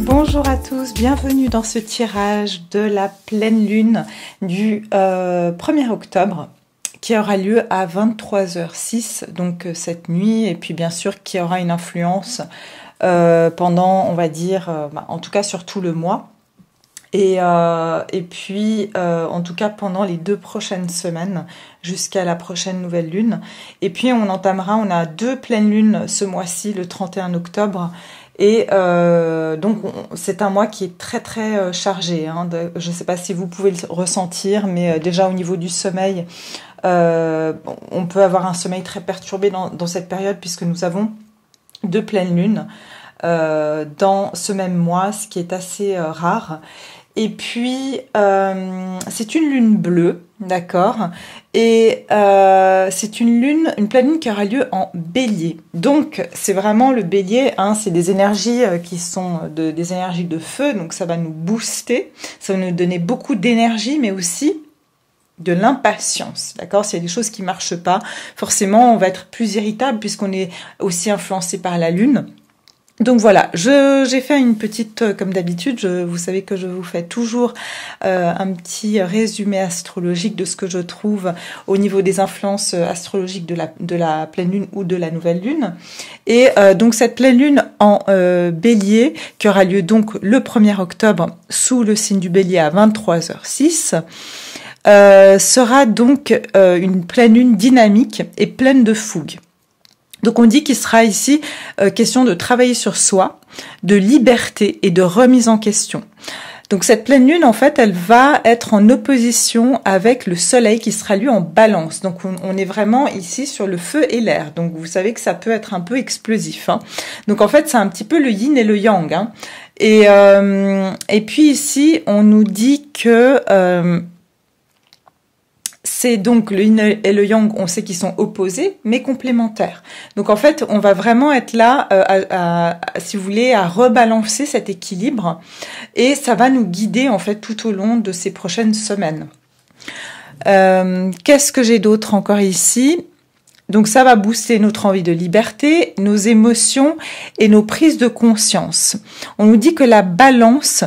Bonjour à tous, bienvenue dans ce tirage de la pleine lune du 1er octobre qui aura lieu à 23h06, donc cette nuit, et puis bien sûr qui aura une influence pendant, on va dire, en tout cas sur tout le mois. Et puis, en tout cas, pendant les 2 prochaines semaines, jusqu'à la prochaine nouvelle lune. Et puis, on a 2 pleines lunes ce mois-ci, le 31 octobre. Et donc, c'est un mois qui est très, très chargé. Je ne sais pas si vous pouvez le ressentir, mais déjà au niveau du sommeil, on peut avoir un sommeil très perturbé dans cette période, puisque nous avons 2 pleines lunes dans ce même mois, ce qui est assez rare. Et puis, c'est une lune bleue, d'accord, et c'est une pleine lune qui aura lieu en bélier. Donc, c'est vraiment le bélier, c'est des énergies qui sont des énergies de feu, donc ça va nous booster, ça va nous donner beaucoup d'énergie, mais aussi de l'impatience, d'accord. S'il y a des choses qui marchent pas, forcément, on va être plus irritable puisqu'on est aussi influencé par la lune. Donc voilà, j'ai fait une petite, comme d'habitude, vous savez que je vous fais toujours un petit résumé astrologique de ce que je trouve au niveau des influences astrologiques de la pleine lune ou de la nouvelle lune. Et donc cette pleine lune en bélier, qui aura lieu donc le 1er octobre sous le signe du bélier à 23h06, sera donc une pleine lune dynamique et pleine de fougue. Donc on dit qu'il sera ici question de travailler sur soi, de liberté et de remise en question. Donc cette pleine lune, en fait, elle va être en opposition avec le soleil qui sera lui en balance. Donc on est vraiment ici sur le feu et l'air. Donc vous savez que ça peut être un peu explosif. Donc en fait, c'est un petit peu le yin et le yang. Et puis ici, on nous dit que... c'est donc le yin et le yang, on sait qu'ils sont opposés, mais complémentaires. Donc en fait, on va vraiment être là, si vous voulez, à rebalancer cet équilibre, et ça va nous guider en fait tout au long de ces prochaines semaines. Qu'est-ce que j'ai d'autre encore ici ? Donc ça va booster notre envie de liberté, nos émotions et nos prises de conscience. On nous dit que la balance,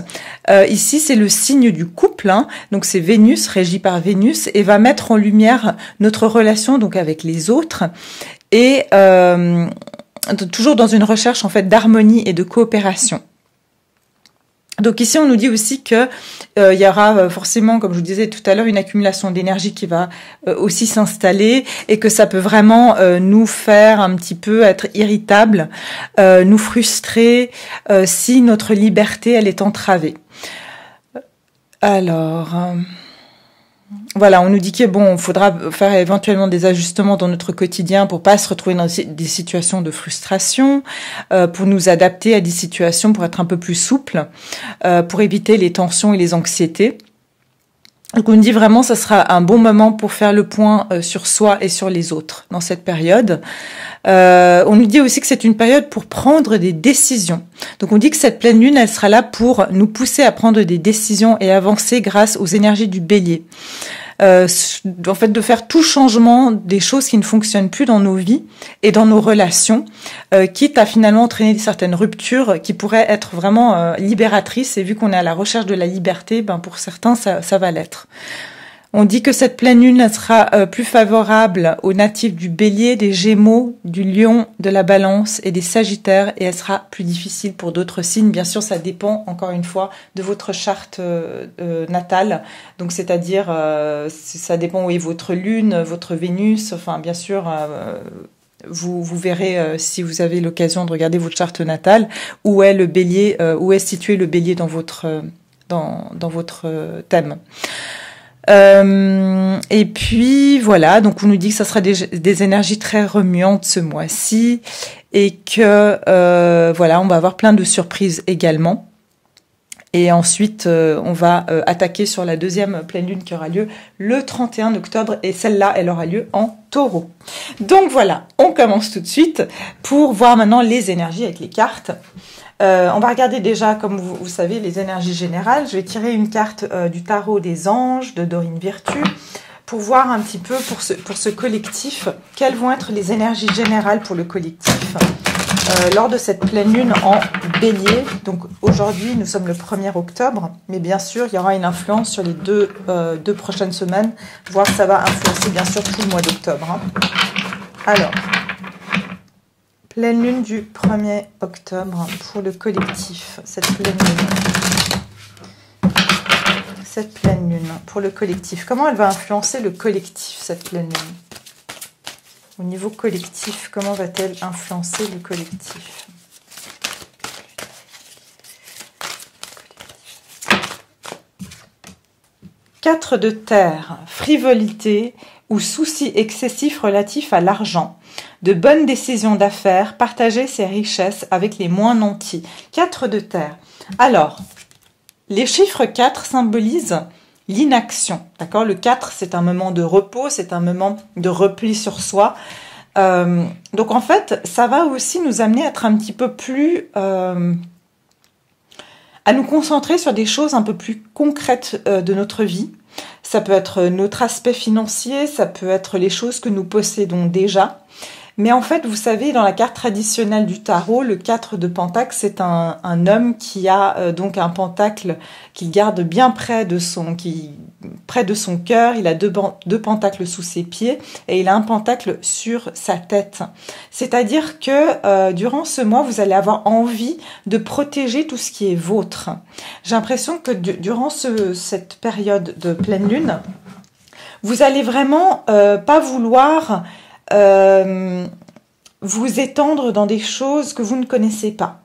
ici c'est le signe du couple, donc c'est Vénus, régie par Vénus, et va mettre en lumière notre relation donc avec les autres, et toujours dans une recherche en fait d'harmonie et de coopération. Donc ici, on nous dit aussi que il y aura forcément, comme je vous disais tout à l'heure, une accumulation d'énergie qui va aussi s'installer, et que ça peut vraiment nous faire un petit peu être irritable, nous frustrer si notre liberté elle est entravée. Alors... Voilà, on nous dit que bon, il faudra faire éventuellement des ajustements dans notre quotidien pour pas se retrouver dans des situations de frustration, pour nous adapter à des situations, pour être un peu plus souple, pour éviter les tensions et les anxiétés. Donc on nous dit vraiment ça sera un bon moment pour faire le point sur soi et sur les autres dans cette période. On nous dit aussi que c'est une période pour prendre des décisions. Donc on dit que cette pleine lune, elle sera là pour nous pousser à prendre des décisions et avancer grâce aux énergies du bélier. En fait, de faire tout changement des choses qui ne fonctionnent plus dans nos vies et dans nos relations, quitte à finalement entraîner certaines ruptures qui pourraient être vraiment libératrices. Et vu qu'on est à la recherche de la liberté, pour certains, ça va l'être. On dit que cette pleine lune elle sera plus favorable aux natifs du Bélier, des Gémeaux, du Lion, de la Balance et des Sagittaires, et elle sera plus difficile pour d'autres signes. Bien sûr, ça dépend encore une fois de votre charte natale. Donc, c'est-à-dire, ça dépend où est votre Lune, votre Vénus. Enfin, bien sûr. Vous verrez si vous avez l'occasion de regarder votre charte natale où est le Bélier, où est situé le Bélier dans votre thème. Et puis voilà, donc on nous dit que ça sera des énergies très remuantes ce mois-ci, et que voilà, on va avoir plein de surprises également. Et ensuite, on va attaquer sur la deuxième pleine lune qui aura lieu le 31 octobre. Et celle-là, elle aura lieu en taureau. Donc voilà, on commence tout de suite pour voir maintenant les énergies avec les cartes. On va regarder déjà, comme vous savez, les énergies générales. Je vais tirer une carte du tarot des anges de Dorine Virtue pour voir un petit peu pour ce collectif, quelles vont être les énergies générales pour le collectif. Lors de cette pleine lune en bélier. Donc aujourd'hui, nous sommes le 1er octobre, mais bien sûr, il y aura une influence sur les deux prochaines semaines, voire ça va influencer bien sûr tout le mois d'octobre. Hein. Alors, pleine lune du 1er octobre pour le collectif, cette pleine lune. Cette pleine lune pour le collectif. Comment elle va influencer le collectif, cette pleine lune ? Au niveau collectif, comment va-t-elle influencer le collectif? Quatre de terre, frivolité ou soucis excessifs relatifs à l'argent. De bonnes décisions d'affaires, partager ses richesses avec les moins nantis. 4 de terre. Alors, les chiffres 4 symbolisent l'inaction, d'accord? Le 4, c'est un moment de repos, c'est un moment de repli sur soi. Donc en fait, ça va aussi nous amener à être un petit peu plus... à nous concentrer sur des choses un peu plus concrètes de notre vie. Ça peut être notre aspect financier, ça peut être les choses que nous possédons déjà. Mais en fait, vous savez, dans la carte traditionnelle du tarot, le 4 de pentacle, c'est un homme qui a donc un pentacle qu'il garde bien près de son cœur. Il a deux pentacles sous ses pieds et il a un pentacle sur sa tête. C'est-à-dire que durant ce mois, vous allez avoir envie de protéger tout ce qui est vôtre. J'ai l'impression que durant cette période de pleine lune, vous allez vraiment pas vouloir... vous étendre dans des choses que vous ne connaissez pas.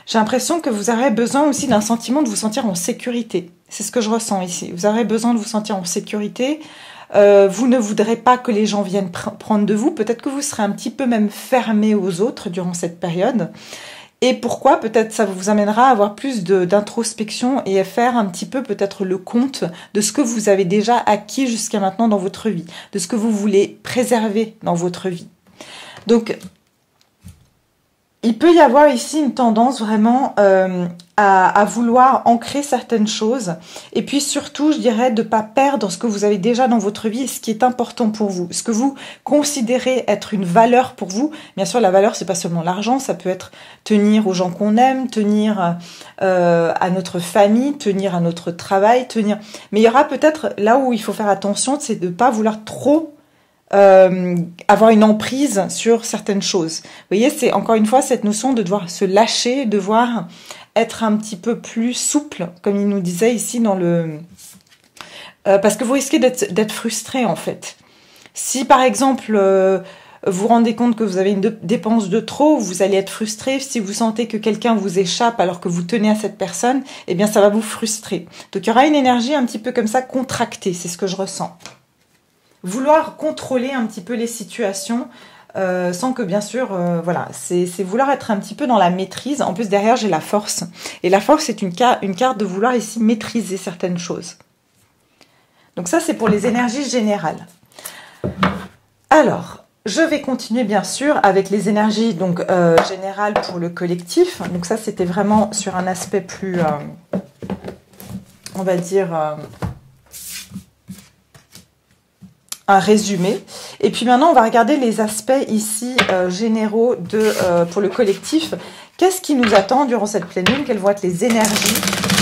J'ai l'impression que vous aurez besoin aussi d'un sentiment de vous sentir en sécurité. C'est ce que je ressens ici. Vous aurez besoin de vous sentir en sécurité. Vous ne voudrez pas que les gens viennent prendre de vous. Peut-être que vous serez un petit peu même fermé aux autres durant cette période. Et pourquoi? Peut-être ça vous amènera à avoir plus d'introspection et à faire un petit peu peut-être le compte de ce que vous avez déjà acquis jusqu'à maintenant dans votre vie, de ce que vous voulez préserver dans votre vie. Donc, il peut y avoir ici une tendance vraiment à vouloir ancrer certaines choses. Et puis surtout, je dirais, de ne pas perdre ce que vous avez déjà dans votre vie et ce qui est important pour vous. Ce que vous considérez être une valeur pour vous. Bien sûr, la valeur, c'est pas seulement l'argent. Ça peut être tenir aux gens qu'on aime, tenir à notre famille, tenir à notre travail, tenir... Mais il y aura peut-être, là où il faut faire attention, c'est de ne pas vouloir trop... avoir une emprise sur certaines choses. Vous voyez, c'est encore une fois cette notion de devoir se lâcher, devoir être un petit peu plus souple, comme il nous disait ici dans le... parce que vous risquez d'être frustré en fait. Si par exemple, vous vous rendez compte que vous avez une dépense de trop, vous allez être frustré. Si vous sentez que quelqu'un vous échappe alors que vous tenez à cette personne, eh bien ça va vous frustrer. Donc il y aura une énergie un petit peu comme ça contractée, c'est ce que je ressens. Vouloir contrôler un petit peu les situations sans que bien sûr, voilà, c'est vouloir être un petit peu dans la maîtrise. En plus derrière j'ai la force. Et la force c'est une carte de vouloir ici maîtriser certaines choses. Donc ça c'est pour les énergies générales. Alors, je vais continuer bien sûr avec les énergies donc générales pour le collectif. Donc ça c'était vraiment sur un aspect plus, on va dire... un résumé. Et puis maintenant, on va regarder les aspects ici généraux pour le collectif. Qu'est-ce qui nous attend durant cette pleine lune? Quelles vont être les énergies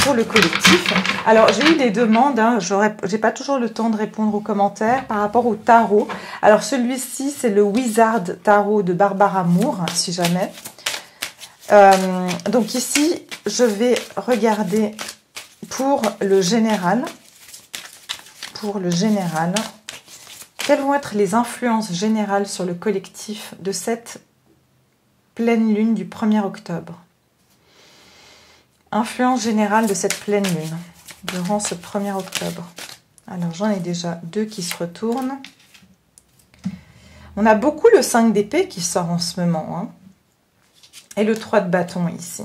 pour le collectif? Alors, j'ai eu des demandes. Hein, j'ai pas toujours le temps de répondre aux commentaires par rapport au tarot. Alors, celui-ci, c'est le Wizard Tarot de Barbara Moore, si jamais. Donc ici, je vais regarder pour le général. Pour le général. Quelles vont être les influences générales sur le collectif de cette pleine lune du 1er octobre? Influence générale de cette pleine lune durant ce 1er octobre. Alors, j'en ai déjà deux qui se retournent. On a beaucoup le 5 d'épée qui sort en ce moment. Hein, et le 3 de bâton ici.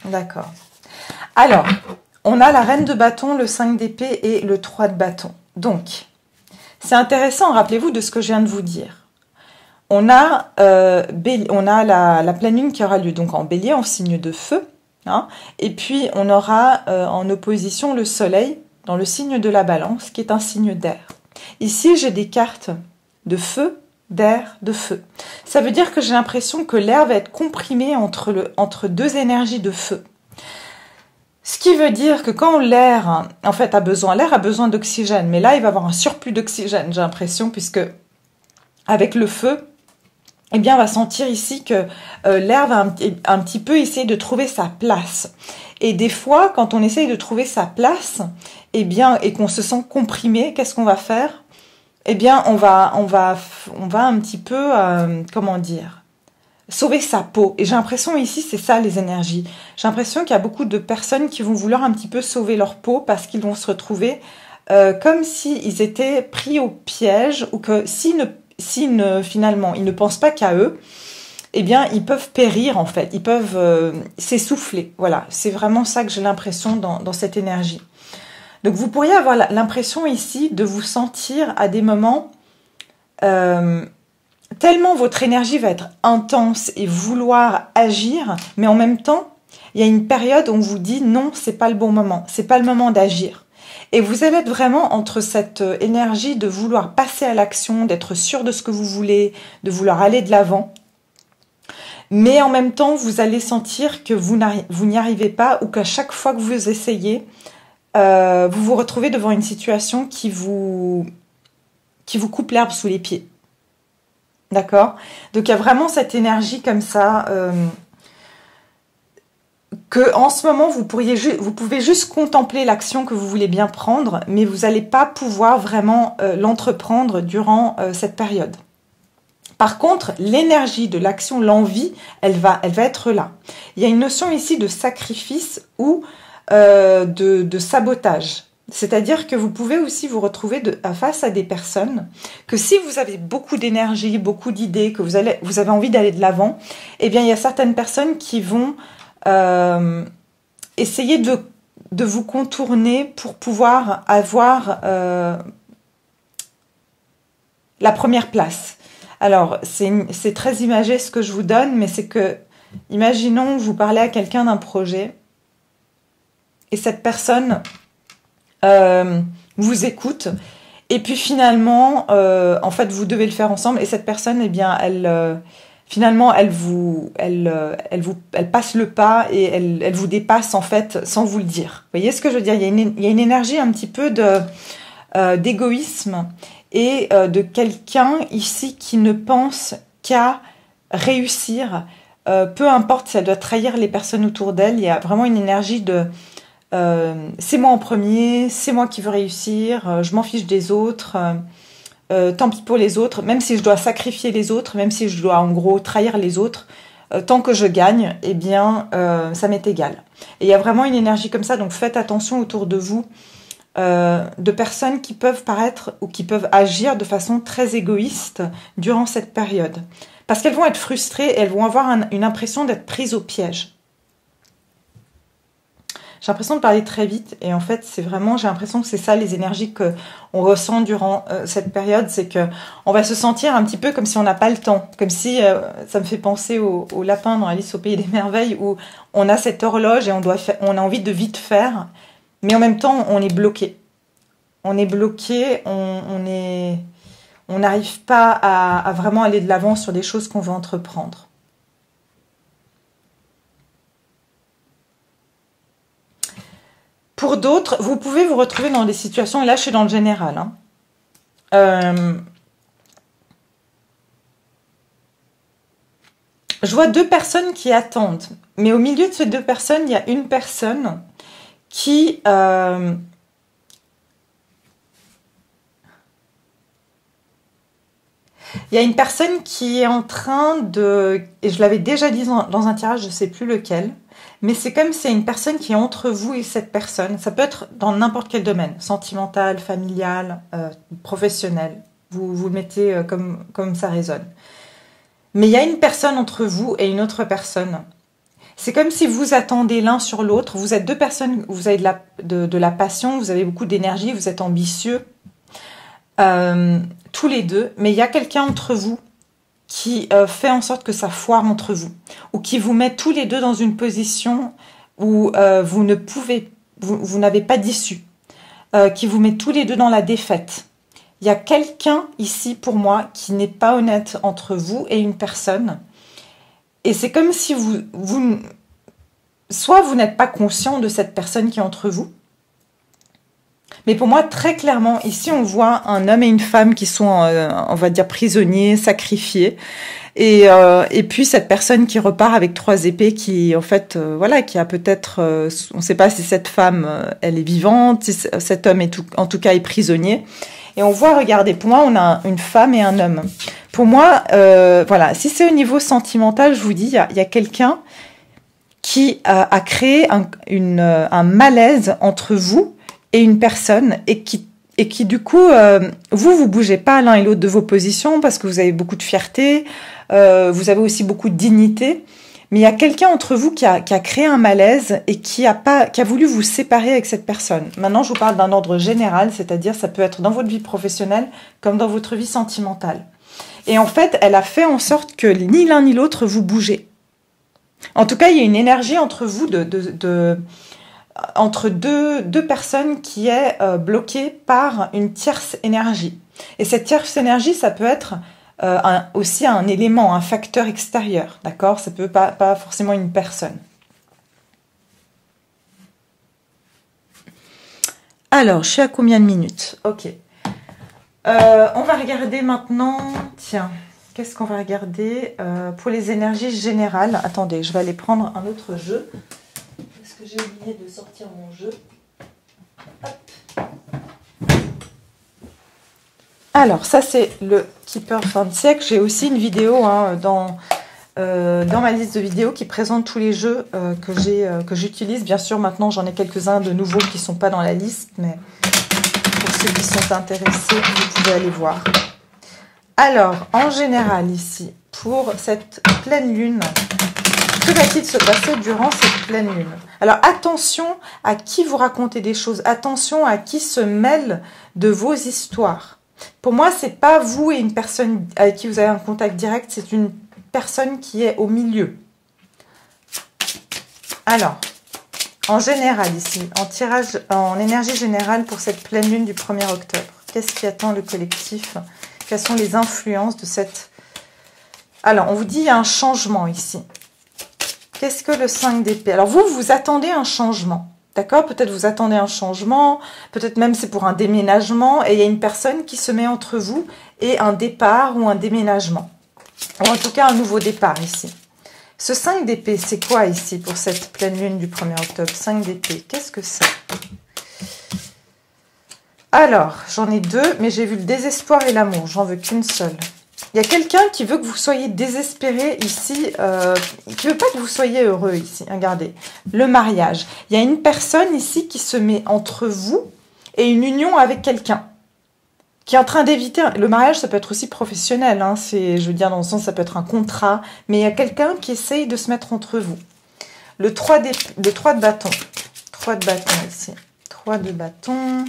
D'accord. Alors, on a la reine de bâton, le 5 d'épée et le 3 de bâton. Donc, c'est intéressant, rappelez-vous de ce que je viens de vous dire. On a la pleine lune qui aura lieu donc en bélier, en signe de feu. Hein, et puis, on aura en opposition le soleil dans le signe de la balance, qui est un signe d'air. Ici, j'ai des cartes de feu, d'air, de feu. Ça veut dire que j'ai l'impression que l'air va être comprimé entre deux énergies de feu. Ce qui veut dire que quand l'air, en fait, l'air a besoin d'oxygène, mais là, il va avoir un surplus d'oxygène, j'ai l'impression, puisque avec le feu, eh bien, on va sentir ici que l'air va un petit peu essayer de trouver sa place. Et des fois, quand on essaye de trouver sa place, eh bien, et qu'on se sent comprimé, qu'est-ce qu'on va faire? Eh bien, on va un petit peu, comment dire, sauver sa peau. Et j'ai l'impression ici, c'est ça les énergies. J'ai l'impression qu'il y a beaucoup de personnes qui vont vouloir un petit peu sauver leur peau parce qu'ils vont se retrouver comme s'ils étaient pris au piège ou que finalement, ils ne pensent pas qu'à eux, eh bien, ils peuvent périr en fait. Ils peuvent s'essouffler. Voilà, c'est vraiment ça que j'ai l'impression dans cette énergie. Donc, vous pourriez avoir l'impression ici de vous sentir à des moments tellement votre énergie va être intense et vouloir agir, mais en même temps, il y a une période où on vous dit non, c'est pas le bon moment, c'est pas le moment d'agir. Et vous allez être vraiment entre cette énergie de vouloir passer à l'action, d'être sûr de ce que vous voulez, de vouloir aller de l'avant. Mais en même temps, vous allez sentir que vous n'y arrivez pas ou qu'à chaque fois que vous essayez, vous vous retrouvez devant une situation qui vous coupe l'herbe sous les pieds. D'accord? Donc, il y a vraiment cette énergie comme ça que en ce moment, vous pouvez juste contempler l'action que vous voulez bien prendre, mais vous n'allez pas pouvoir vraiment l'entreprendre durant cette période. Par contre, l'énergie de l'action, l'envie, elle va être là. Il y a une notion ici de sacrifice ou de sabotage. C'est-à-dire que vous pouvez aussi vous retrouver face à des personnes que si vous avez beaucoup d'énergie, beaucoup d'idées, que vous avez envie d'aller de l'avant, eh bien, il y a certaines personnes qui vont essayer de vous contourner pour pouvoir avoir la première place. Alors, c'est très imagé ce que je vous donne, mais c'est que, imaginons, vous parlez à quelqu'un d'un projet et cette personne vous écoute et puis finalement en fait vous devez le faire ensemble et cette personne eh bien finalement elle passe le pas et elle vous dépasse en fait sans vous le dire. Vous voyez ce que je veux dire? Il y a une énergie un petit peu d'égoïsme et de quelqu'un ici qui ne pense qu'à réussir, peu importe si elle doit trahir les personnes autour d'elle. Il y a vraiment une énergie de c'est moi en premier, c'est moi qui veux réussir, je m'en fiche des autres, tant pis pour les autres, même si je dois sacrifier les autres, même si je dois en gros trahir les autres, tant que je gagne, eh bien ça m'est égal. Et il y a vraiment une énergie comme ça, donc faites attention autour de vous de personnes qui peuvent paraître ou qui peuvent agir de façon très égoïste durant cette période. Parce qu'elles vont être frustrées et elles vont avoir une impression d'être prises au piège. J'ai l'impression de parler très vite et en fait, j'ai l'impression que c'est ça les énergies que on ressent durant cette période, c'est que on va se sentir un petit peu comme si on n'a pas le temps, comme si ça me fait penser au lapin dans Alice au pays des merveilles où on a cette horloge et on a envie de vite faire, mais en même temps on est bloqué. On est bloqué, on n'arrive pas à vraiment aller de l'avant sur des choses qu'on veut entreprendre. Pour d'autres, vous pouvez vous retrouver dans des situations, et là je suis dans le général, je vois deux personnes qui attendent, mais au milieu de ces deux personnes, il y a une personne qui... il y a une personne qui est en train de... Et je l'avais déjà dit dans un tirage, je ne sais plus lequel, mais c'est comme si c'est une personne qui est entre vous et cette personne. Ça peut être dans n'importe quel domaine, sentimental, familial, professionnel. Vous le mettez comme ça résonne. Mais il y a une personne entre vous et une autre personne C'est comme si vous attendez l'un sur l'autre. Vous êtes deux personnes, vous avez de la passion, vous avez beaucoup d'énergie, vous êtes ambitieux, tous les deux. Mais il y a quelqu'un entre vous qui fait en sorte que ça foire entre vous, ou qui vous met tous les deux dans une position où vous ne pouvez, vous n'avez pas d'issue, qui vous met tous les deux dans la défaite. Il y a quelqu'un ici pour moi qui n'est pas honnête entre vous et une personne, et c'est comme si soit vous n'êtes pas conscient de cette personne qui est entre vous, mais pour moi, très clairement, ici, on voit un homme et une femme qui sont, on va dire, prisonniers, sacrifiés. Et puis, cette personne qui repart avec 3 épées qui, en fait, voilà, qui a peut-être... on ne sait pas si cette femme, elle est vivante, si cet homme, en tout cas, est prisonnier. Et on voit, regardez, pour moi, on a une femme et un homme. Pour moi, voilà, si c'est au niveau sentimental, je vous dis, il y a quelqu'un qui a créé un malaise entre vous et une personne, et qui du coup, vous bougez pas l'un et l'autre de vos positions parce que vous avez beaucoup de fierté, vous avez aussi beaucoup de dignité, mais il y a quelqu'un entre vous qui a créé un malaise et qui a voulu vous séparer avec cette personne. Maintenant, je vous parle d'un ordre général, c'est-à-dire ça peut être dans votre vie professionnelle comme dans votre vie sentimentale. Et en fait, elle a fait en sorte que ni l'un ni l'autre vous bougez. En tout cas, il y a une énergie entre vous entre deux personnes qui est bloquée par une tierce énergie. Et cette tierce énergie, ça peut être aussi un élément, un facteur extérieur, d'accord? Ça peut pas forcément une personne. Alors, je suis à combien de minutes? Ok. On va regarder maintenant, tiens, qu'est-ce qu'on va regarder pour les énergies générales? Attendez, je vais aller prendre un autre jeu. Que j'ai oublié de sortir mon jeu. Hop. Alors, ça c'est le Keeper fin de siècle. J'ai aussi une vidéo dans ma liste de vidéos qui présente tous les jeux que j'utilise. Bien sûr, maintenant j'en ai quelques-uns de nouveaux qui ne sont pas dans la liste, mais pour ceux qui sont intéressés, vous pouvez aller voir. Alors, en général ici, pour cette pleine lune, que va-t-il se passer durant cette pleine lune? Alors, attention à qui vous racontez des choses. Attention à qui se mêle de vos histoires. Pour moi, c'est pas vous et une personne avec qui vous avez un contact direct. C'est une personne qui est au milieu. Alors, en général ici, en énergie générale pour cette pleine lune du 1er octobre, qu'est-ce qui attend le collectif? Quelles sont les influences de cette... Alors, on vous dit il y a un changement ici. Qu'est-ce que le 5 d'épée? Alors vous attendez un changement, d'accord? Peut-être vous attendez un changement, peut-être même c'est pour un déménagement, et il y a une personne qui se met entre vous et un départ ou un déménagement. Ou en tout cas un nouveau départ ici. Ce 5 d'épée, c'est quoi ici pour cette pleine lune du 1er octobre? 5 d'épée, qu'est-ce que c'est? Alors, j'en ai 2, mais j'ai vu le désespoir et l'amour, j'en veux qu'une seule. Il y a quelqu'un qui veut que vous soyez désespéré ici, qui ne veut pas que vous soyez heureux ici. Regardez, le mariage. Il y a une personne ici qui se met entre vous et une union avec quelqu'un. Qui est en train d'éviter... Le mariage, ça peut être aussi professionnel. Hein, je veux dire, dans le sens, ça peut être un contrat. Mais il y a quelqu'un qui essaye de se mettre entre vous. Le 3 de bâton. 3 de bâton ici. 3 de bâton...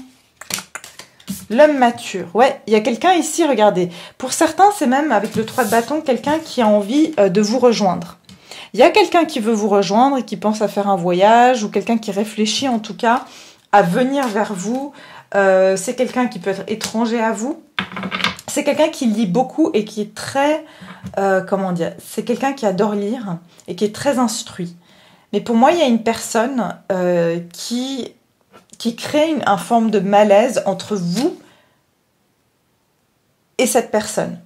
L'homme mature. Ouais, il y a quelqu'un ici, regardez. Pour certains, c'est même avec le 3 de bâton, quelqu'un qui a envie de vous rejoindre. Il y a quelqu'un qui veut vous rejoindre et qui pense à faire un voyage, ou quelqu'un qui réfléchit en tout cas à venir vers vous. C'est quelqu'un qui peut être étranger à vous. C'est quelqu'un qui lit beaucoup et qui est très... comment dire? C'est quelqu'un qui adore lire et qui est très instruit. Mais pour moi, il y a une personne qui crée une forme de malaise entre vous et cette personne.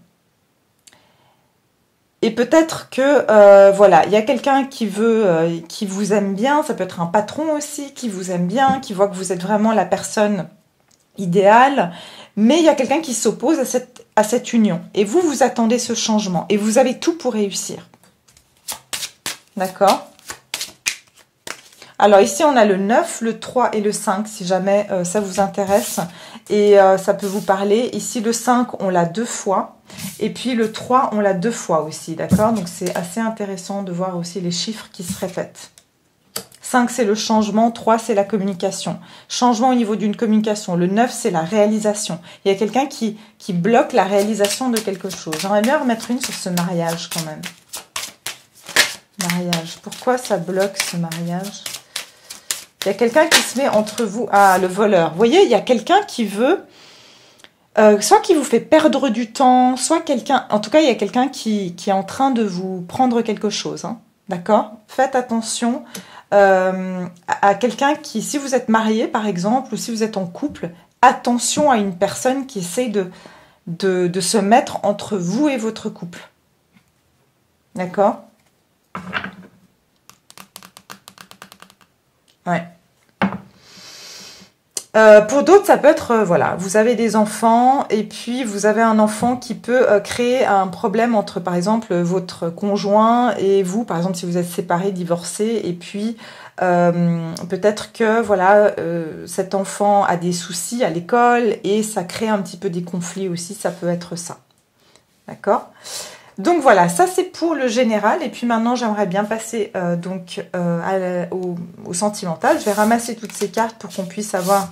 Et peut-être que, voilà, il y a quelqu'un qui vous aime bien, ça peut être un patron aussi, qui vous aime bien, qui voit que vous êtes vraiment la personne idéale, mais il y a quelqu'un qui s'oppose à cette union. Et vous attendez ce changement, et vous avez tout pour réussir. D'accord ? Alors ici, on a le 9, le 3 et le 5, si jamais ça vous intéresse. Et ça peut vous parler. Ici, le 5, on l'a 2 fois. Et puis le 3, on l'a 2 fois aussi, d'accord? Donc c'est assez intéressant de voir aussi les chiffres qui se répètent. 5, c'est le changement. 3, c'est la communication. Changement au niveau d'une communication. Le 9, c'est la réalisation. Il y a quelqu'un qui bloque la réalisation de quelque chose. J'aimerais bien remettre une sur ce mariage quand même. Mariage. Pourquoi ça bloque ce mariage? Il y a quelqu'un qui se met entre vous. Ah, le voleur. Vous voyez, il y a quelqu'un qui veut... soit qui vous fait perdre du temps, soit quelqu'un... En tout cas, il y a quelqu'un qui est en train de vous prendre quelque chose. Hein, d'accord? Faites attention à quelqu'un qui... Si vous êtes marié, par exemple, ou si vous êtes en couple, attention à une personne qui essaye de se mettre entre vous et votre couple. D'accord? Ouais. Pour d'autres, ça peut être, voilà, vous avez des enfants et puis vous avez un enfant qui peut créer un problème entre, par exemple, votre conjoint et vous, par exemple, si vous êtes séparés, divorcés, et puis peut-être que, voilà, cet enfant a des soucis à l'école et ça crée un petit peu des conflits aussi, ça peut être ça. D'accord ? Donc voilà, ça c'est pour le général. Et puis maintenant, j'aimerais bien passer au sentimental. Je vais ramasser toutes ces cartes pour qu'on puisse avoir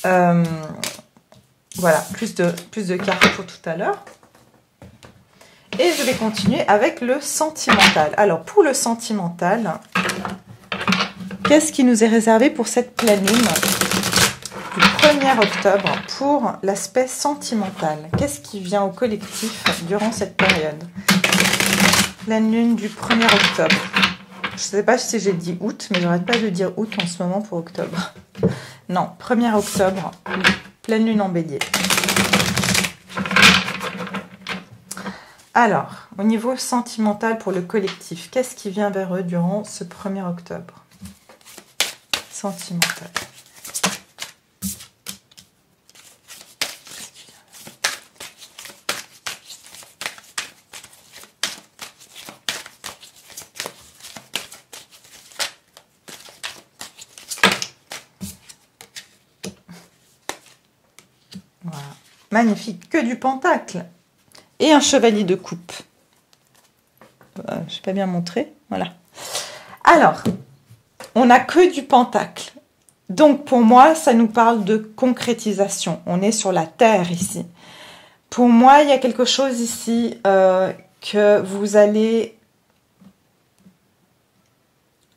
voilà, plus de cartes pour tout à l'heure. Et je vais continuer avec le sentimental. Alors pour le sentimental, qu'est-ce qui nous est réservé pour cette pleine lune du 1er octobre pour l'aspect sentimental? Qu'est-ce qui vient au collectif durant cette période? Pleine lune du 1er octobre. Je ne sais pas si j'ai dit août, mais j'arrête pas de dire août en ce moment pour octobre. Non, 1er octobre, pleine lune en bélier. Alors, au niveau sentimental pour le collectif, qu'est-ce qui vient vers eux durant ce 1er octobre? Sentimental. Voilà. Magnifique, que du pentacle. Et un chevalier de coupe. Je n'ai pas bien montré. Voilà. Alors, on n'a que du pentacle. Donc, pour moi, ça nous parle de concrétisation. On est sur la terre ici. Pour moi, il y a quelque chose ici que vous allez...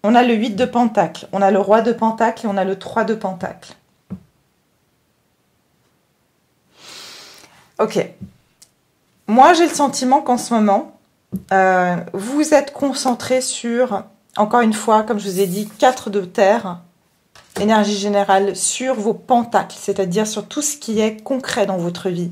On a le 8 de pentacle, on a le roi de pentacle et on a le 3 de pentacle. Ok. Moi, j'ai le sentiment qu'en ce moment, vous êtes concentré sur, encore une fois, comme je vous ai dit, 4 de terre, énergie générale, sur vos pentacles, c'est-à-dire sur tout ce qui est concret dans votre vie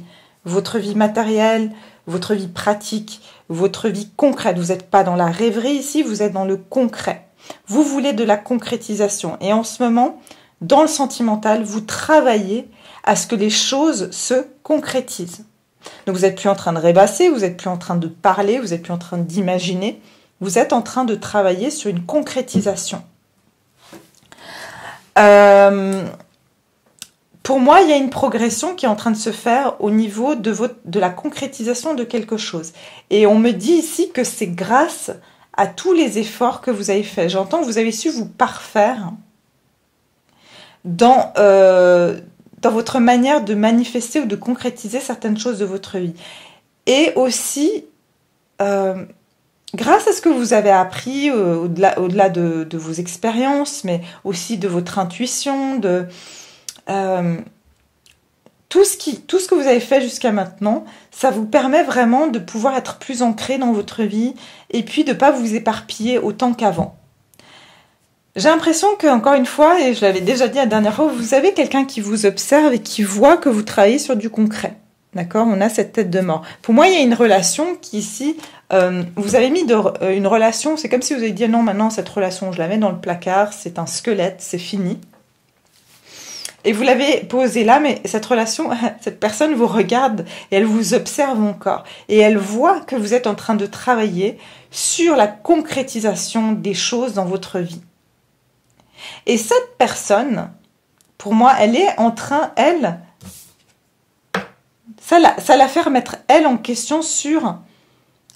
matérielle, votre vie pratique, votre vie concrète. Vous n'êtes pas dans la rêverie ici, vous êtes dans le concret. Vous voulez de la concrétisation. Et en ce moment, dans le sentimental, vous travaillez à ce que les choses se concrétisent. Donc vous n'êtes plus en train de rêvasser, vous n'êtes plus en train de parler, vous n'êtes plus en train d'imaginer. Vous êtes en train de travailler sur une concrétisation. Pour moi, il y a une progression qui est en train de se faire au niveau de la concrétisation de quelque chose. Et on me dit ici que c'est grâce à tous les efforts que vous avez faits. J'entends que vous avez su vous parfaire dans votre manière de manifester ou de concrétiser certaines choses de votre vie. Et aussi, grâce à ce que vous avez appris, au-delà de vos expériences, mais aussi de votre intuition, tout ce que vous avez fait jusqu'à maintenant, ça vous permet vraiment de pouvoir être plus ancré dans votre vie et puis de ne pas vous éparpiller autant qu'avant. J'ai l'impression que, encore une fois, et je l'avais déjà dit la dernière fois, vous avez quelqu'un qui vous observe et qui voit que vous travaillez sur du concret. D'accord? On a cette tête de mort. Pour moi, il y a une relation qui, ici, vous avez mis une relation, c'est comme si vous avez dit non, maintenant, cette relation, je la mets dans le placard, c'est un squelette, c'est fini. Et vous l'avez posée là, mais cette relation, cette personne vous regarde et elle vous observe encore. Et elle voit que vous êtes en train de travailler sur la concrétisation des choses dans votre vie. Et cette personne, pour moi, elle est en train, elle, ça la fait remettre elle en question sur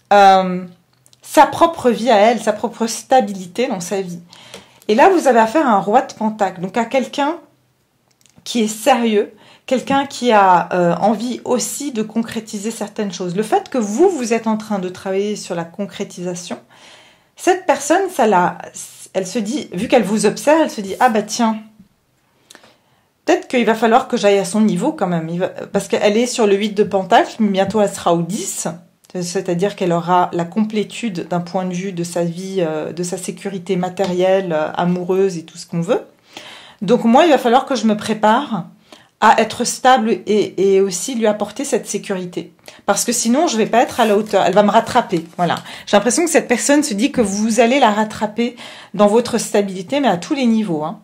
sa propre vie à elle, sa propre stabilité dans sa vie. Et là, vous avez affaire à un roi de Pentacle, donc à quelqu'un qui est sérieux, quelqu'un qui a envie aussi de concrétiser certaines choses. Le fait que vous êtes en train de travailler sur la concrétisation, cette personne, elle se dit, vu qu'elle vous observe, elle se dit, ah bah tiens, peut-être qu'il va falloir que j'aille à son niveau quand même, parce qu'elle est sur le 8 de Pentacle, mais bientôt elle sera au 10, c'est-à-dire qu'elle aura la complétude d'un point de vue de sa vie, de sa sécurité matérielle, amoureuse et tout ce qu'on veut. Donc moi, il va falloir que je me prépare à être stable et aussi lui apporter cette sécurité. Parce que sinon, je vais pas être à la hauteur. Elle va me rattraper. Voilà. J'ai l'impression que cette personne se dit que vous allez la rattraper dans votre stabilité, mais à tous les niveaux. Hein.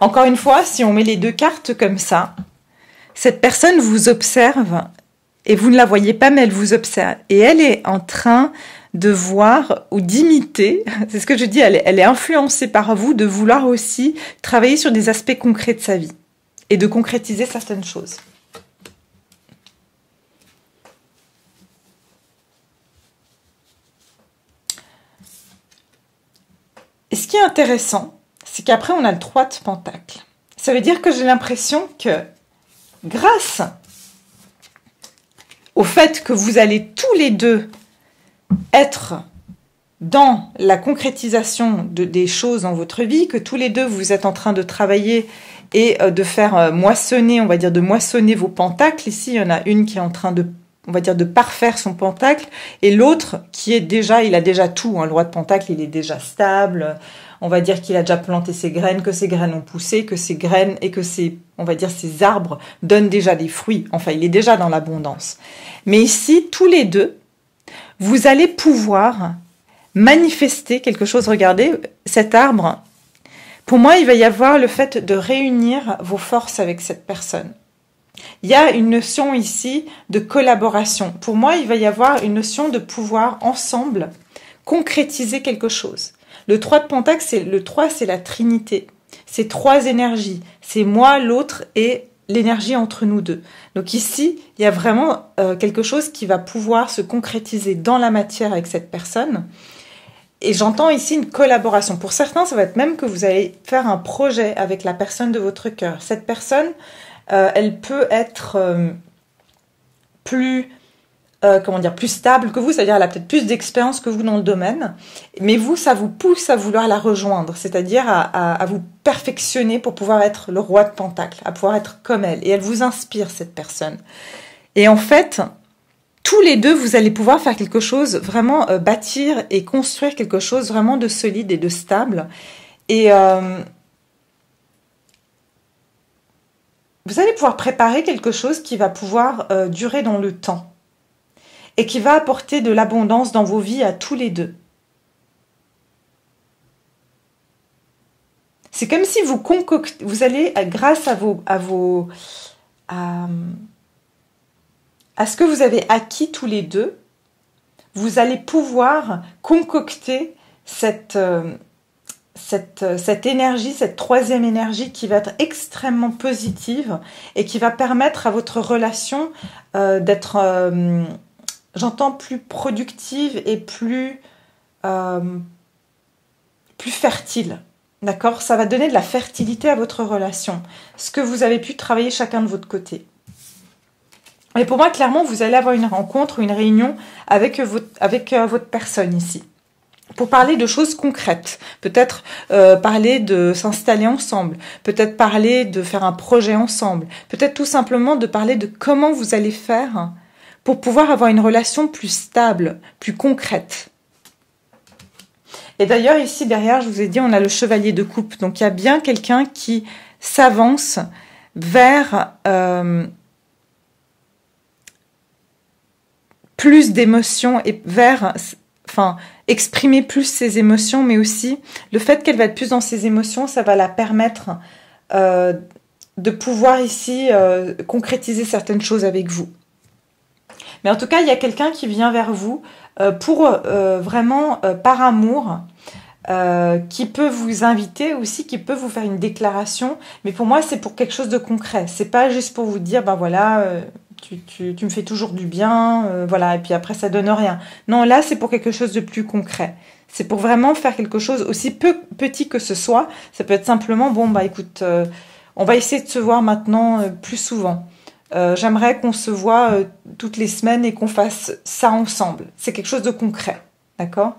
Encore une fois, si on met les deux cartes comme ça, cette personne vous observe et vous ne la voyez pas, mais elle vous observe. Et elle est en train de voir ou d'imiter, c'est ce que je dis, elle est influencée par vous de vouloir aussi travailler sur des aspects concrets de sa vie et de concrétiser certaines choses. Et ce qui est intéressant, c'est qu'après on a le 3 de Pentacle. Ça veut dire que j'ai l'impression que grâce au fait que vous allez tous les deux être dans la concrétisation des choses dans votre vie, que tous les deux vous êtes en train de travailler et de faire moissonner, on va dire de moissonner vos pentacles. Ici, il y en a une qui est en train de, on va dire, de parfaire son pentacle et l'autre qui est déjà, il a déjà tout, hein, le roi de pentacle, il est déjà stable. On va dire qu'il a déjà planté ses graines, que ses graines ont poussé, que ses graines et que ses, on va dire, ses arbres donnent déjà des fruits. Enfin, il est déjà dans l'abondance. Mais ici, tous les deux, vous allez pouvoir manifester quelque chose. Regardez, cet arbre, pour moi, il va y avoir le fait de réunir vos forces avec cette personne. Il y a une notion ici de collaboration. Pour moi, il va y avoir une notion de pouvoir ensemble concrétiser quelque chose. Le 3 de Pentacle, le 3, c'est la Trinité. C'est 3 énergies. C'est moi, l'autre et l'énergie entre nous deux. Donc ici, il y a vraiment quelque chose qui va pouvoir se concrétiser dans la matière avec cette personne. Et j'entends ici une collaboration. Pour certains, ça va être même que vous allez faire un projet avec la personne de votre cœur. Cette personne, elle peut être plus stable que vous, c'est-à-dire elle a peut-être plus d'expérience que vous dans le domaine, mais vous, ça vous pousse à vouloir la rejoindre, c'est-à-dire à vous perfectionner pour pouvoir être le roi de Pentacle, à pouvoir être comme elle, et elle vous inspire, cette personne. Et en fait, tous les deux, vous allez pouvoir faire quelque chose, vraiment bâtir et construire quelque chose vraiment de solide et de stable, et vous allez pouvoir préparer quelque chose qui va pouvoir durer dans le temps. Et qui va apporter de l'abondance dans vos vies à tous les deux. C'est comme si vous concoctez, vous allez, grâce à ce que vous avez acquis tous les deux, vous allez pouvoir concocter cette énergie, cette 3e énergie qui va être extrêmement positive et qui va permettre à votre relation d'être... j'entends plus productive et plus fertile. D'accord ? Ça va donner de la fertilité à votre relation. Ce que vous avez pu travailler chacun de votre côté. Et pour moi, clairement, vous allez avoir une rencontre, une réunion avec votre personne ici. Pour parler de choses concrètes. Peut-être parler de s'installer ensemble. Peut-être parler de faire un projet ensemble. Peut-être tout simplement de parler de comment vous allez faire pour pouvoir avoir une relation plus stable, plus concrète. Et d'ailleurs, ici, derrière, je vous ai dit, on a le chevalier de coupe. Donc, il y a bien quelqu'un qui s'avance vers plus d'émotions et vers... exprimer plus ses émotions, mais aussi le fait qu'elle va être plus dans ses émotions, ça va la permettre de pouvoir ici concrétiser certaines choses avec vous. Mais en tout cas, il y a quelqu'un qui vient vers vous pour vraiment, par amour, qui peut vous inviter aussi, qui peut vous faire une déclaration. Mais pour moi, c'est pour quelque chose de concret. C'est pas juste pour vous dire, ben voilà, tu me fais toujours du bien, voilà, et puis après, ça donne rien. Non, là, c'est pour quelque chose de plus concret. C'est pour vraiment faire quelque chose aussi petit que ce soit. Ça peut être simplement, bon, bah écoute, on va essayer de se voir maintenant plus souvent. J'aimerais qu'on se voit toutes les semaines et qu'on fasse ça ensemble. C'est quelque chose de concret, d'accord?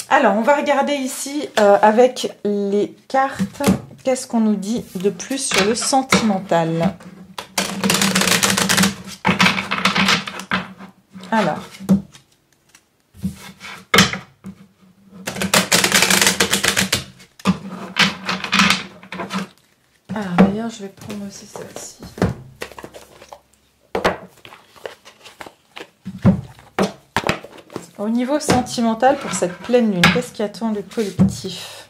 Alors, on va regarder ici avec les cartes, qu'est-ce qu'on nous dit de plus sur le sentimental. Alors. D'ailleurs, je vais prendre aussi celle-ci. Au niveau sentimental, pour cette pleine lune, qu'est-ce qui attend le collectif?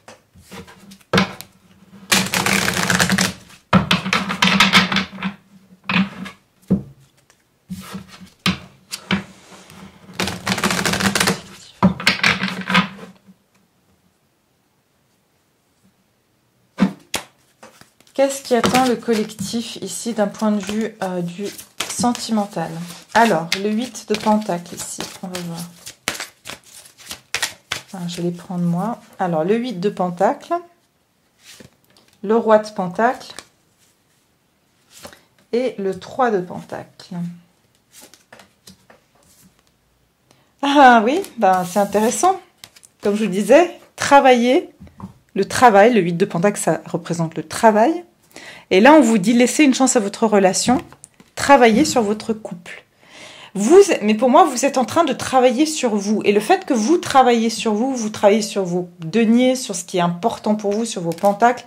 Qu'est-ce qui attend le collectif ici d'un point de vue du sentimental? Alors, le 8 de Pentacle ici, on va voir. Je vais les prendre moi. Alors, le 8 de Pentacle, le Roi de Pentacle et le 3 de Pentacle. Ah oui, ben, c'est intéressant. Comme je vous disais, travailler, le travail, le 8 de Pentacle, ça représente le travail. Et là, on vous dit laissez une chance à votre relation, travaillez sur votre couple. Mais pour moi, vous êtes en train de travailler sur vous. Et le fait que vous travaillez sur vous, vous travaillez sur vos deniers, sur ce qui est important pour vous, sur vos pentacles,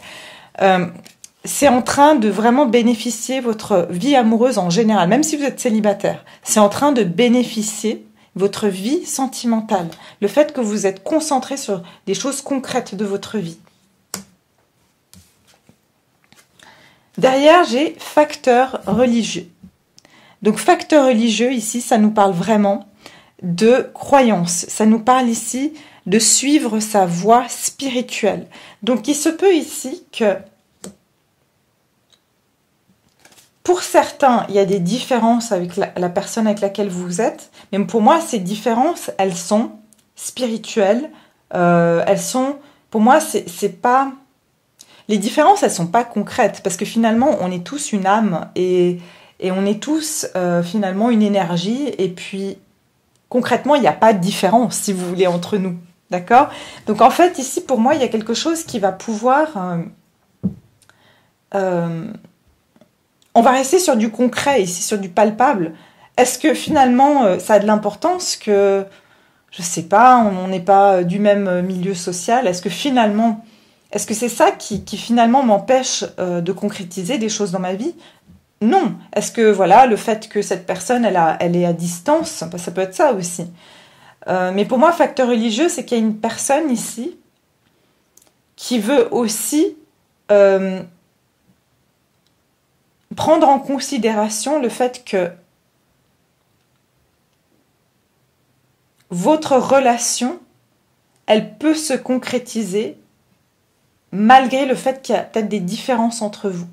c'est en train de vraiment bénéficier votre vie amoureuse en général, même si vous êtes célibataire. C'est en train de bénéficier votre vie sentimentale. Le fait que vous êtes concentré sur des choses concrètes de votre vie. Derrière, j'ai facteur religieux. Donc, facteur religieux, ici, ça nous parle vraiment de croyance. Ça nous parle ici de suivre sa voie spirituelle. Donc, il se peut ici que, pour certains, il y a des différences avec la personne avec laquelle vous êtes. Mais pour moi, ces différences, elles sont spirituelles. Elles sont, pour moi, c'est pas... Les différences, elles sont pas concrètes. Parce que finalement, on est tous une âme et on est tous finalement une énergie. Et puis, concrètement, il n'y a pas de différence, si vous voulez, entre nous. D'accord? Donc, en fait, ici, pour moi, il y a quelque chose qui va pouvoir... on va rester sur du concret, ici, sur du palpable. Est-ce que finalement, ça a de l'importance que, je sais pas, on n'est pas du même milieu social? Est-ce que finalement... Est-ce que c'est ça qui finalement m'empêche de concrétiser des choses dans ma vie? Non. Est-ce que voilà, le fait que cette personne elle est à distance, ça peut être ça aussi. Mais pour moi, facteur religieux, c'est qu'il y a une personne ici qui veut aussi prendre en considération le fait que votre relation, elle peut se concrétiser malgré le fait qu'il y a peut-être des différences entre vous.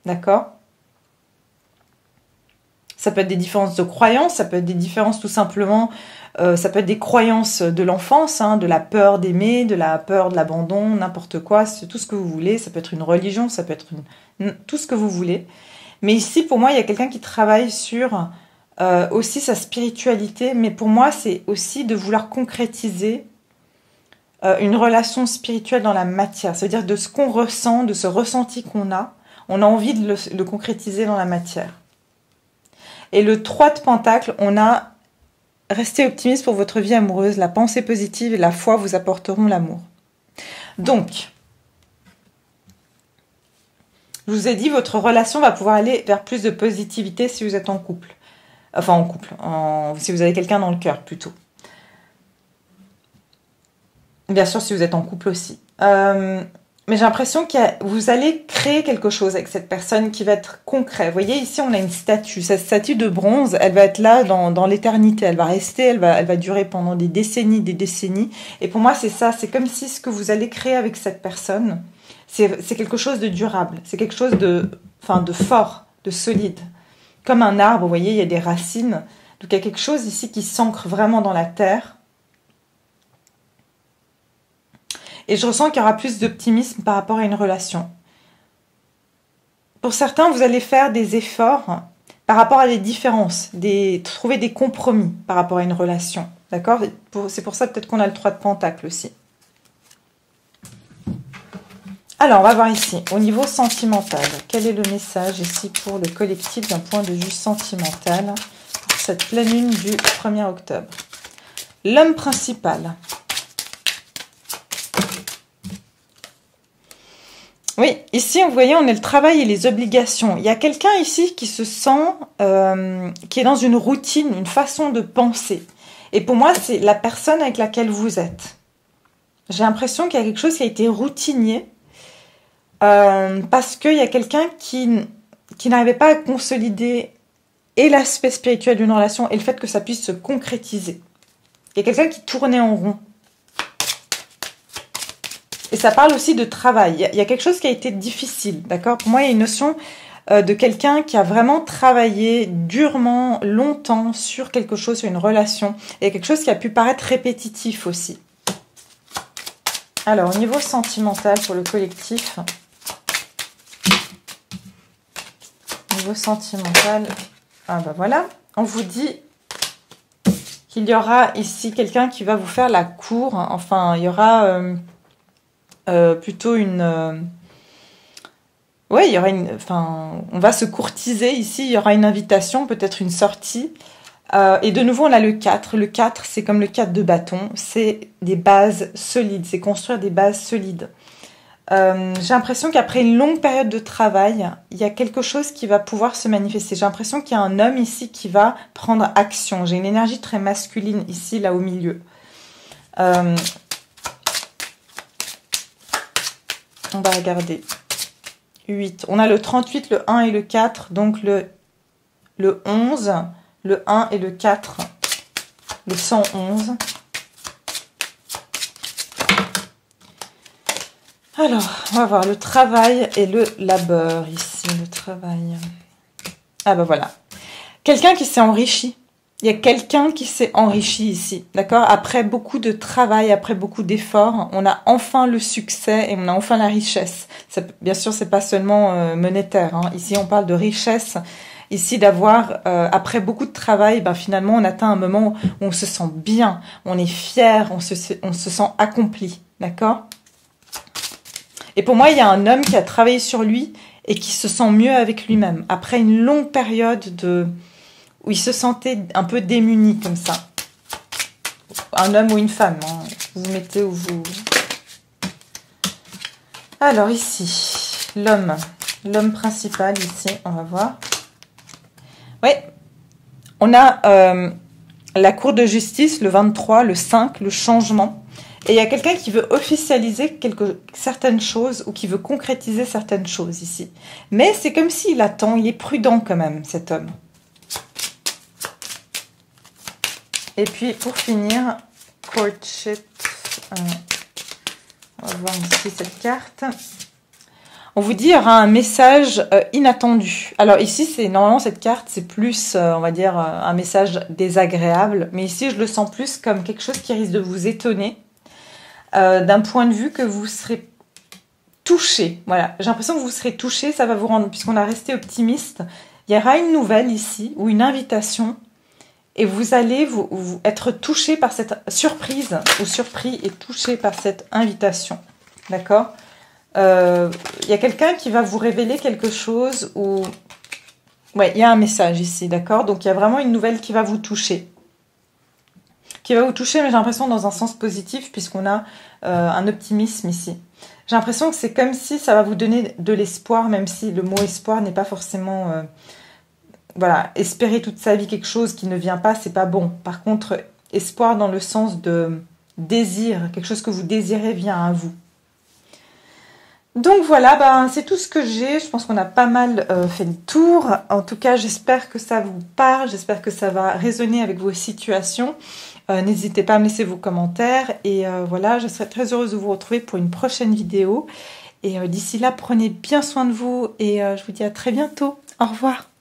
D'accord? Ça peut être des différences de croyances, ça peut être des différences tout simplement, ça peut être des croyances de l'enfance, de la peur d'aimer, de la peur de l'abandon, n'importe quoi, c'est tout ce que vous voulez. Ça peut être une religion, ça peut être tout ce que vous voulez. Mais ici, pour moi, il y a quelqu'un qui travaille sur aussi sa spiritualité, mais pour moi, c'est aussi de vouloir concrétiser une relation spirituelle dans la matière. Ça veut dire de ce qu'on ressent, de ce ressenti qu'on a, on a envie de le concrétiser dans la matière. Et le 3 de Pentacle, on a resté optimiste pour votre vie amoureuse, la pensée positive et la foi vous apporteront l'amour. Donc, je vous ai dit, votre relation va pouvoir aller vers plus de positivité si vous êtes en couple. Enfin, en couple, si vous avez quelqu'un dans le cœur, plutôt. Bien sûr, si vous êtes en couple aussi. Mais j'ai l'impression que vous allez créer quelque chose avec cette personne qui va être concret. Vous voyez, ici, on a une statue. Cette statue de bronze, elle va être là dans l'éternité. Elle va rester, elle va durer pendant des décennies, des décennies. Et pour moi, c'est ça. C'est comme si ce que vous allez créer avec cette personne, c'est quelque chose de durable. C'est quelque chose de fort, de solide. Comme un arbre, vous voyez, il y a des racines. Donc, il y a quelque chose ici qui s'ancre vraiment dans la terre. Et je ressens qu'il y aura plus d'optimisme par rapport à une relation. Pour certains, vous allez faire des efforts par rapport à des différences, trouver des compromis par rapport à une relation. D'accord? C'est pour ça peut-être qu'on a le 3 de Pentacle aussi. Alors, on va voir ici, au niveau sentimental. Quel est le message ici pour le collectif d'un point de vue sentimental pour cette pleine lune du 1er octobre? L'homme principal. Oui, ici, vous voyez, on a le travail et les obligations. Il y a quelqu'un ici qui se sent, qui est dans une routine, une façon de penser. Et pour moi, c'est la personne avec laquelle vous êtes. J'ai l'impression qu'il y a quelque chose qui a été routinier parce qu'il y a quelqu'un qui n'arrivait pas à consolider et l'aspect spirituel d'une relation et le fait que ça puisse se concrétiser. Il y a quelqu'un qui tournait en rond. Et ça parle aussi de travail. Il y a quelque chose qui a été difficile, d'accord? Pour moi, il y a une notion de quelqu'un qui a vraiment travaillé durement, longtemps sur quelque chose, sur une relation. Il y a quelque chose qui a pu paraître répétitif aussi. Alors, au niveau sentimental pour le collectif. Au niveau sentimental, ah ben voilà, on vous dit qu'il y aura ici quelqu'un qui va vous faire la cour. Enfin, il y aura... plutôt une... ouais, il y aura une... Enfin, on va se courtiser ici, il y aura une invitation, peut-être une sortie. Et de nouveau, on a le 4. Le 4, c'est comme le 4 de bâton. C'est des bases solides, c'est construire des bases solides. J'ai l'impression qu'après une longue période de travail, il y a quelque chose qui va pouvoir se manifester. J'ai l'impression qu'il y a un homme ici qui va prendre action. J'ai une énergie très masculine ici, là au milieu. On va regarder. 8. On a le 38, le 1 et le 4. Donc le 11, le 1 et le 4. Le 111. Alors, on va voir le travail et le labeur ici. Le travail. Ah ben voilà. Quelqu'un qui s'est enrichi. Il y a quelqu'un qui s'est enrichi ici, d'accord? Après beaucoup de travail, après beaucoup d'efforts, on a enfin le succès et on a enfin la richesse. Ça, bien sûr, c'est pas seulement monétaire. Hein. Ici, on parle de richesse. Ici, d'avoir, après beaucoup de travail, ben, finalement, on atteint un moment où on se sent bien, on est fier, on se sent accompli, d'accord? Et pour moi, il y a un homme qui a travaillé sur lui et qui se sent mieux avec lui-même. Après une longue période où il se sentait un peu démuni comme ça. Un homme ou une femme, hein. Vous mettez où vous... Alors ici, l'homme principal ici, on va voir. Oui, on a la cour de justice, le 23, le 5, le changement. Et il y a quelqu'un qui veut officialiser certaines choses ou qui veut concrétiser certaines choses ici. Mais c'est comme s'il attend, il est prudent quand même, cet homme. Et puis, pour finir, courtship. On va voir ici cette carte. On vous dit, il y aura un message inattendu. Alors ici, normalement, cette carte, c'est plus, on va dire, un message désagréable. Mais ici, je le sens plus comme quelque chose qui risque de vous étonner. D'un point de vue que vous serez touché. Voilà, j'ai l'impression que vous serez touché. Ça va vous rendre, puisqu'on a resté optimiste. Il y aura une nouvelle ici, ou une invitation. Et vous allez vous être touché par cette surprise, ou surpris et touché par cette invitation. D'accord? Il y a quelqu'un qui va vous révéler quelque chose où... Ouais, il y a un message ici, d'accord? Donc, il y a vraiment une nouvelle qui va vous toucher. Qui va vous toucher, mais j'ai l'impression dans un sens positif, puisqu'on a un optimisme ici. J'ai l'impression que c'est comme si ça va vous donner de l'espoir, même si le mot espoir n'est pas forcément... voilà, espérer toute sa vie quelque chose qui ne vient pas, c'est pas bon. Par contre, espoir dans le sens de désir, quelque chose que vous désirez vient à vous. Donc voilà, ben, c'est tout ce que j'ai. Je pense qu'on a pas mal fait le tour. En tout cas, j'espère que ça vous parle, j'espère que ça va résonner avec vos situations. N'hésitez pas à me laisser vos commentaires. Et voilà, je serai très heureuse de vous retrouver pour une prochaine vidéo. Et d'ici là, prenez bien soin de vous et je vous dis à très bientôt. Au revoir.